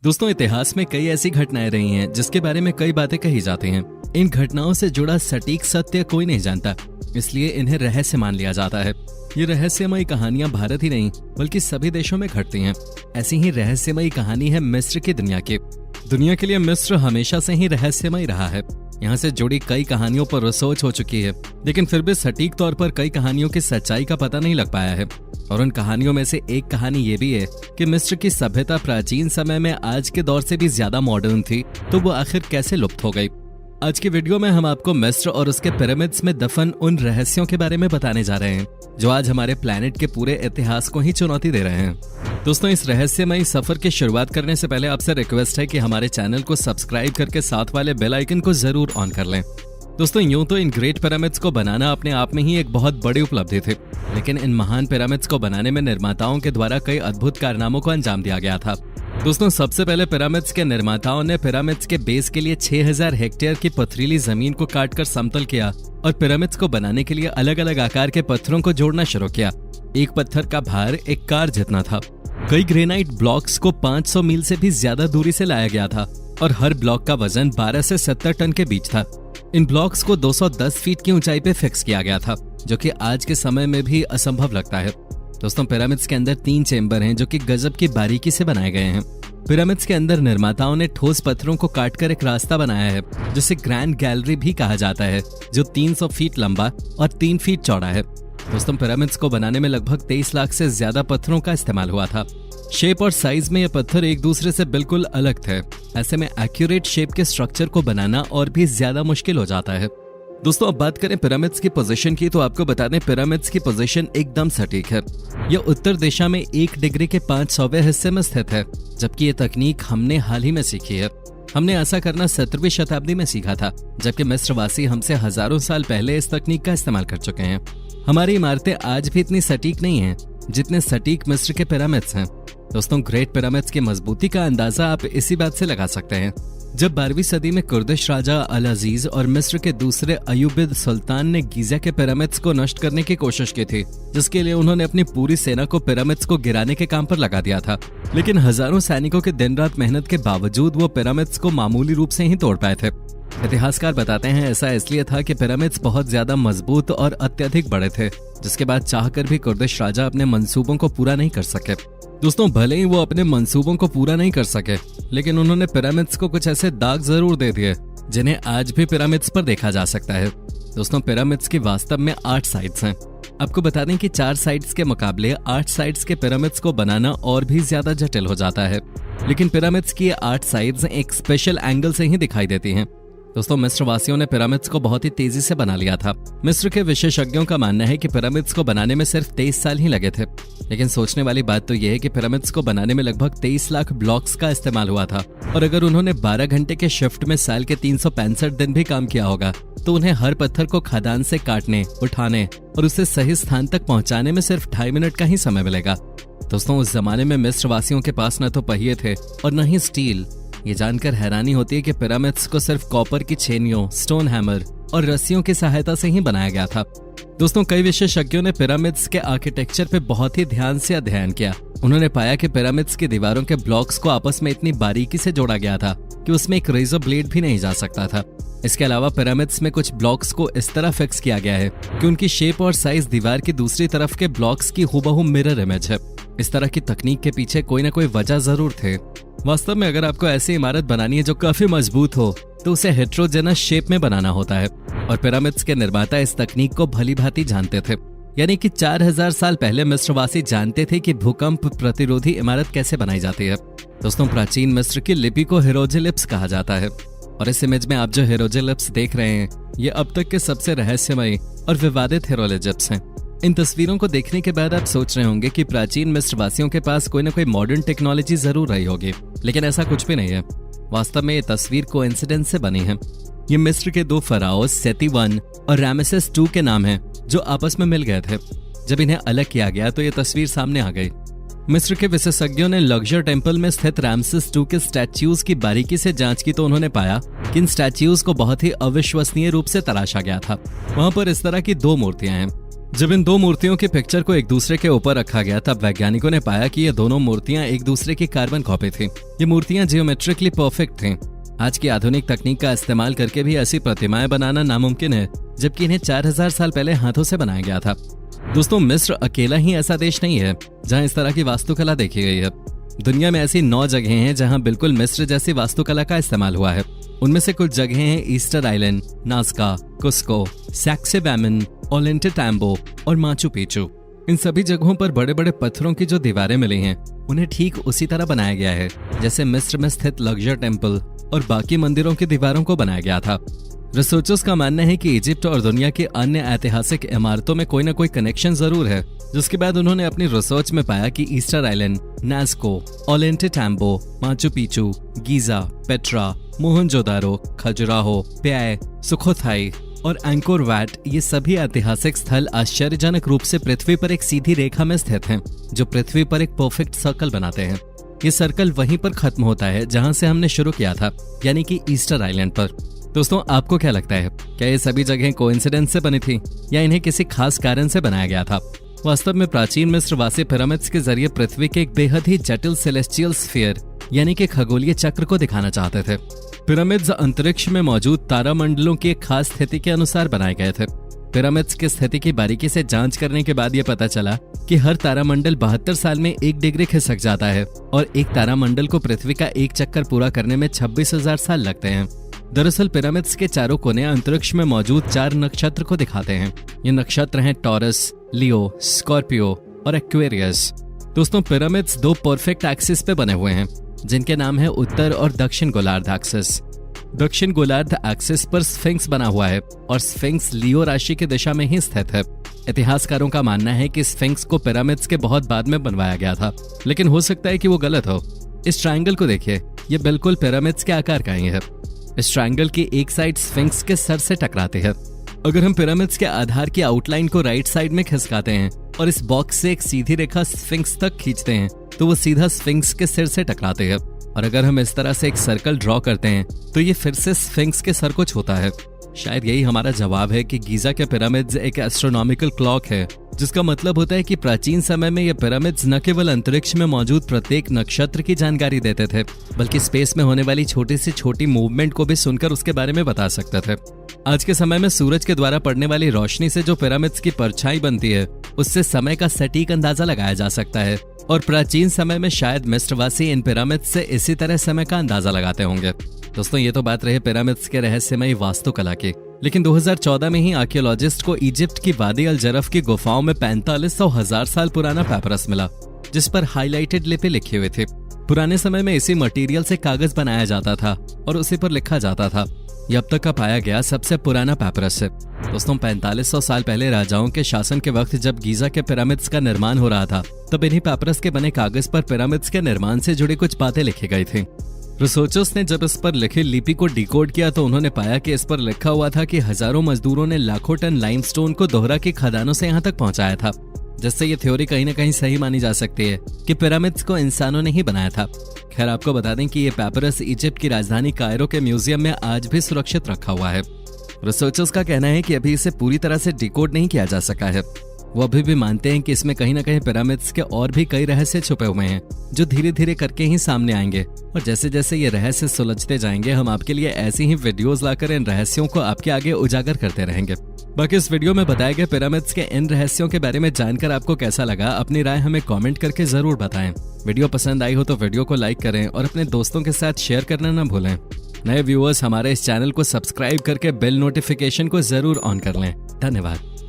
दोस्तों, इतिहास में कई ऐसी घटनाएं रही हैं जिसके बारे में कई बातें कही जाती हैं। इन घटनाओं से जुड़ा सटीक सत्य कोई नहीं जानता, इसलिए इन्हें रहस्य मान लिया जाता है। ये रहस्यमयी कहानियां भारत ही नहीं बल्कि सभी देशों में घटती हैं। ऐसी ही रहस्यमयी कहानी है मिस्र की दुनिया की। दुनिया के लिए मिस्र हमेशा से ही रहस्यमय रहा है। यहाँ से जुड़ी कई कहानियों पर रिसर्च हो चुकी है, लेकिन फिर भी सटीक तौर पर कई कहानियों की सच्चाई का पता नहीं लग पाया है। और उन कहानियों में से एक कहानी ये भी है कि मिस्र की सभ्यता प्राचीन समय में आज के दौर से भी ज्यादा मॉडर्न थी, तो वो आखिर कैसे लुप्त हो गई। आज की वीडियो में हम आपको मिस्र और उसके पिरामिड्स में दफन उन रहस्यों के बारे में बताने जा रहे हैं जो आज हमारे प्लैनेट के पूरे इतिहास को ही चुनौती दे रहे हैं। दोस्तों, इस रहस्यमयी सफर की शुरुआत करने से पहले आपसे रिक्वेस्ट है कि हमारे चैनल को सब्सक्राइब करके साथ वाले बेल आइकन को जरूर ऑन कर लें। दोस्तों, यूं तो इन ग्रेट पिरामिड्स को बनाना अपने आप में ही एक बहुत बड़ी उपलब्धि थी, लेकिन इन महान पिरामिड्स को बनाने में निर्माताओं के द्वारा कई अद्भुत कारनामों को अंजाम दिया गया था। दोस्तों, सबसे पहले पिरामिड्स के निर्माताओं ने पिरामिड्स के बेस के लिए 6000 हेक्टेयर की पथरीली जमीन को काटकर समतल किया और पिरामिड्स को बनाने के लिए अलग अलग आकार के पत्थरों को जोड़ना शुरू किया। एक पत्थर का भार एक कार जितना था। कई ग्रेनाइट ब्लॉक्स को 500 मील से भी ज्यादा दूरी से लाया गया था और हर ब्लॉक का वजन 12 से 70 टन के बीच था। इन ब्लॉक्स को 210 फीट की ऊंचाई पे फिक्स किया गया था, जो कि आज के समय में भी असंभव लगता है। दोस्तों, पिरामिड्स के अंदर 3 चेंबर हैं जो कि गजब की बारीकी से बनाए गए हैं। पिरामिड्स के अंदर निर्माताओं ने ठोस पत्थरों को काटकर एक रास्ता बनाया है जिसे ग्रैंड गैलरी भी कहा जाता है, जो 300 फीट लंबा और 3 फीट चौड़ा है। दोस्तों, पिरामिड्स को बनाने में लगभग 23 लाख से ज्यादा पत्थरों का इस्तेमाल हुआ था। शेप और साइज में ये पत्थर एक दूसरे से बिल्कुल अलग थे। ऐसे में एक्यूरेट शेप के स्ट्रक्चर को बनाना और भी ज्यादा मुश्किल हो जाता है। दोस्तों, अब बात करें पिरामिड्स की पोजीशन की, तो आपको बता दें पिरामिड्स की पोजीशन एकदम सटीक है। यह उत्तर दिशा में 1 डिग्री के 500वें हिस्से में स्थित है, जबकि ये तकनीक हमने हाल ही में सीखी है। हमने ऐसा करना 17वीं शताब्दी में सीखा था, जबकि मिस्रवासी हमसे हजारों साल पहले इस तकनीक का इस्तेमाल कर चुके हैं। हमारी इमारतें आज भी इतनी सटीक नहीं हैं जितने सटीक मिस्र के पिरामिड्स हैं। दोस्तों, ग्रेट पिरामिड्स की मजबूती का अंदाजा आप इसी बात से लगा सकते हैं। जब 12वीं सदी में कुर्दिश राजा अल अजीज और मिस्र के दूसरे अयूबिद सुल्तान ने गीजा के पिरामिड्स को नष्ट करने की कोशिश की थी, जिसके लिए उन्होंने अपनी पूरी सेना को पिरामिड्स को गिराने के काम पर लगा दिया था। लेकिन हजारों सैनिकों के दिन रात मेहनत के बावजूद वो पिरामिड्स को मामूली रूप से ही तोड़ पाए थे। इतिहासकार बताते हैं ऐसा इसलिए था कि पिरामिड्स बहुत ज्यादा मजबूत और अत्यधिक बड़े थे, जिसके बाद चाहकर भी कुर्दिश राजा अपने मंसूबों को पूरा नहीं कर सके। दोस्तों, भले ही वो अपने मंसूबों को पूरा नहीं कर सके, लेकिन उन्होंने पिरामिड्स को कुछ ऐसे दाग जरूर दे दिए जिन्हें आज भी पिरामिड्स पर देखा जा सकता है। दोस्तों, पिरामिड्स की वास्तव में 8 साइड्स हैं। आपको बता दें कि 4 साइड्स के मुकाबले 8 साइड्स के पिरामिड्स को बनाना और भी ज्यादा जटिल हो जाता है, लेकिन पिरामिड्स की 8 साइड्स एक स्पेशल एंगल से ही दिखाई देती हैं। दोस्तों, मिस्र वासियों ने पिरामिड्स को बहुत ही तेजी से बना लिया था। मिस्र के विशेषज्ञों का मानना है कि पिरामिड्स को बनाने में सिर्फ 23 साल ही लगे थे। लेकिन सोचने वाली बात तो यह है कि पिरामिड्स को बनाने में लगभग 23 लाख ब्लॉक्स का इस्तेमाल हुआ था, और अगर उन्होंने 12 घंटे के शिफ्ट में साल के 365 दिन भी काम किया होगा, तो उन्हें हर पत्थर को खदान से काटने, उठाने और उसे सही स्थान तक पहुंचाने में सिर्फ 2.5 मिनट का ही समय मिलेगा। दोस्तों, उस जमाने में मिस्र वासियों के पास न तो पहिए थे और न ही स्टील। ये जानकर हैरानी होती है कि पिरामिड्स को सिर्फ कॉपर की छेनियों, स्टोन हैमर और रस्सियों की सहायता से ही बनाया गया था। दोस्तों, कई विशेषज्ञों ने पिरामिड्स के आर्किटेक्चर पे बहुत ही ध्यान से अध्ययन किया। उन्होंने पाया कि पिरामिड्स की दीवारों के ब्लॉक्स को आपस में इतनी बारीकी से जोड़ा गया था कि उसमें एक रेजर ब्लेड भी नहीं जा सकता था। इसके अलावा पिरामिड्स में कुछ ब्लॉक्स को इस तरह फिक्स किया गया है कि उनकी शेप और साइज दीवार की दूसरी तरफ के ब्लॉक्स की हूबहू मिरर इमेज है। इस तरह की तकनीक के पीछे कोई न कोई वजह जरूर थे। वास्तव में अगर आपको ऐसी इमारत बनानी है जो काफी मजबूत हो, तो उसे हेट्रोजेनस शेप में बनाना होता है, और पिरामिड्स के निर्माता इस तकनीक को भली भांति जानते थे। यानी कि 4000 साल पहले मिस्रवासी जानते थे कि भूकंप प्रतिरोधी इमारत कैसे बनाई जाती है। दोस्तों, प्राचीन मिस्र की लिपि को हिरोग्लिफ्स कहा जाता है, और इस इमेज में आप जो हिरोग्लिफ्स देख रहे हैं, ये अब तक के सबसे रहस्यमयी और विवादित हिरोग्लिफ्स हैं। इन तस्वीरों को देखने के बाद आप सोच रहे होंगे कि प्राचीन मिस्र वासियों के पास कोई न कोई मॉडर्न टेक्नोलॉजी जरूर रही होगी, लेकिन ऐसा कुछ भी नहीं है। वास्तव में ये तस्वीर कोइंसिडेंस से बनी है। ये मिस्र के 2 फराओ सेती I और रामेसेस II के नाम हैं, जो आपस में मिल गए थे। जब इन्हें अलग किया गया तो ये तस्वीर सामने आ गई। मिस्र के विशेषज्ञों ने लक्जर टेम्पल में स्थित रामसेस II के स्टैच्यूज की बारीकी से जांच की, तो उन्होंने पाया कि इन स्टैच्यूज को बहुत ही अविश्वसनीय रूप से तराशा गया था। वहां पर इस तरह की 2 मूर्तियां हैं। जब इन दो मूर्तियों की पिक्चर को एक दूसरे के ऊपर रखा गया तब वैज्ञानिकों ने पाया कि ये दोनों मूर्तियां एक दूसरे की कार्बन कॉपी थी। ये मूर्तियां जियोमेट्रिकली परफेक्ट थीं। आज की आधुनिक तकनीक का इस्तेमाल करके भी ऐसी प्रतिमाएं बनाना नामुमकिन है, जबकि इन्हें 4000 साल पहले हाथों से बनाया गया था। दोस्तों, मिस्र अकेला ही ऐसा देश नहीं है जहां इस तरह की वास्तुकला देखी गई है। दुनिया में ऐसी 9 जगहें हैं जहां बिल्कुल मिस्र जैसी वास्तुकला का इस्तेमाल हुआ है। उनमें से कुछ जगहें हैं ईस्टर आइलैंड, नाज़का, कुस्को, सैक्सेबैमन, ओल्लेंटेटाम्बो और माचू पिच्चू। इन सभी जगहों पर बड़े बड़े पत्थरों की जो दीवारें मिली हैं उन्हें ठीक उसी तरह बनाया गया है जैसे मिस्र में स्थित लक्जर टेम्पल और बाकी मंदिरों की दीवारों को बनाया गया था। रिसर्चर्स का मानना है कि इजिप्ट और दुनिया की अन्य ऐतिहासिक इमारतों में कोई न कोई कनेक्शन जरूर है, जिसके बाद उन्होंने अपनी रिसर्च में पाया कि Easter island, Nazca, Ollantaytambo, Machu Picchu, Giza, Petra, Mohenjodaro, Khajuraho, Pyay, Sukhothai और एंकोर वैट ये सभी ऐतिहासिक स्थल आश्चर्यजनक रूप से पृथ्वी पर एक सीधी रेखा में स्थित हैं, जो पृथ्वी पर एक परफेक्ट सर्कल बनाते हैं। ये सर्कल वहीं पर खत्म होता है जहां से हमने शुरू किया था, यानी कि ईस्टर आइलैंड पर। दोस्तों, आपको क्या लगता है, क्या ये सभी जगहें कोइंसिडेंस से बनी थी या इन्हें किसी खास कारण से बनाया गया था? वास्तव में प्राचीन मिस्रवासी पिरामिड्स के जरिए पृथ्वी के एक बेहद ही जटिल सेलेस्टियल स्फीयर यानी कि खगोलीय चक्र को दिखाना चाहते थे। पिरामिड्स अंतरिक्ष में मौजूद तारामंडलों की एक खास स्थिति के अनुसार बनाए गए थे। पिरामिड्स की स्थिति की बारीकी से जांच करने के बाद यह पता चला कि हर तारामंडल 72 साल में 1 डिग्री खिसक जाता है और एक तारामंडल को पृथ्वी का एक चक्कर पूरा करने में 26,000 साल लगते हैं। दरअसल पिरामिड्स के चारों कोने अंतरिक्ष में मौजूद 4 नक्षत्र को दिखाते हैं। ये नक्षत्र हैं टॉरस, लियो, स्कॉर्पियो और एक्वेरियस। दोस्तों, पिरामिड्स 2 परफेक्ट एक्सिस पे बने हुए हैं, जिनके नाम है उत्तर और दक्षिण गोलार्ध एक्सिस। दक्षिण गोलार्ध एक्सिस पर स्फिंक्स बना हुआ है और स्फिंक्स लियो राशि की दिशा में ही स्थित है। इतिहासकारों का मानना है कि स्फिंक्स को पिरामिड्स के बहुत बाद में बनवाया गया था, लेकिन हो सकता है कि वो गलत हो। इस ट्रायंगल को देखिए, ये बिल्कुल पिरामिड्स के आकार का ही है। इस ट्रायंगल की एक साइड स्फिंक्स के सर से टकराती है। अगर हम पिरामिड्स के आधार की आउटलाइन को राइट साइड में खिसकाते हैं और इस बॉक्स से एक सीधी रेखा स्फिंक्स तक खींचते हैं तो वो सीधा स्फिंक्स के सिर से टकराते हैं। और अगर हम इस तरह से एक सर्कल ड्रॉ करते हैं तो ये फिर से स्फिंक्स के सर को छूता है। शायद यही हमारा जवाब है कि गीजा के पिरामिड्स एक एस्ट्रोनॉमिकल क्लॉक है, जिसका मतलब होता है कि प्राचीन समय में ये पिरामिड्स न केवल अंतरिक्ष में मौजूद प्रत्येक नक्षत्र की जानकारी देते थे, बल्कि स्पेस में होने वाली छोटी से छोटी मूवमेंट को भी सुनकर उसके बारे में बता सकते थे। आज के समय में सूरज के द्वारा पड़ने वाली रोशनी से जो पिरामिड्स की परछाई बनती है, उससे समय का सटीक अंदाजा लगाया जा सकता है और प्राचीन समय में शायद मिस्रवासी इन पिरामिड्स से इसी तरह समय का अंदाजा लगाते होंगे। दोस्तों, ये तो बात रही पिरामिड्स के रहस्यमयी वास्तुकला की, लेकिन 2014 में ही आर्कियोलॉजिस्ट को इजिप्ट की वादी अल जरफ की गुफाओं में 4500 साल पुराना पेपरस मिला, जिस पर हाईलाइटेड लिपि लिखी हुई थी। पुराने समय में इसी मटेरियल से कागज बनाया जाता था और उसी पर लिखा जाता था। यह अब तक का पाया गया सबसे पुराना पेपरस है। दोस्तों, 4500 साल पहले राजाओं के शासन के वक्त जब गीजा के पिरामिड्स का निर्माण हो रहा था, तब इन्हीं पेपरस के बने कागज पर पिरामिड्स के निर्माण से जुड़ी कुछ बातें लिखी गई थी। रिसर्चर्स ने जब इस पर लिखी लिपि को डिकोड किया तो उन्होंने पाया कि इस पर लिखा हुआ था कि हजारों मजदूरों ने लाखों टन लाइमस्टोन को दोहरा की खदानों से यहाँ तक पहुंचाया था, जिससे ये थ्योरी कहीं न कहीं सही मानी जा सकती है कि पिरामिड्स को इंसानों ने ही बनाया था। खैर, आपको बता दें कि ये पेपरस इजिप्ट की राजधानी कायरो के म्यूजियम में आज भी सुरक्षित रखा हुआ है। रिसर्चर्स का कहना है कि अभी इसे पूरी तरह से डिकोड नहीं किया जा सका है। वो अभी भी मानते हैं कि इसमें कहीं ना कहीं पिरामिड्स के और भी कई रहस्य छुपे हुए हैं, जो धीरे धीरे करके ही सामने आएंगे। और जैसे जैसे ये रहस्य सुलझते जाएंगे, हम आपके लिए ऐसी ही वीडियोस लाकर इन रहस्यों को आपके आगे उजागर करते रहेंगे। बाकी इस वीडियो में बताए गए पिरामिड्स के इन रहस्यों के बारे में जानकर आपको कैसा लगा, अपनी राय हमें कमेंट करके जरूर बताएं। वीडियो पसंद आई हो तो वीडियो को लाइक करें और अपने दोस्तों के साथ शेयर करना न भूलें। नए व्यूअर्स हमारे इस चैनल को सब्सक्राइब करके बेल नोटिफिकेशन को जरूर ऑन कर लें। धन्यवाद।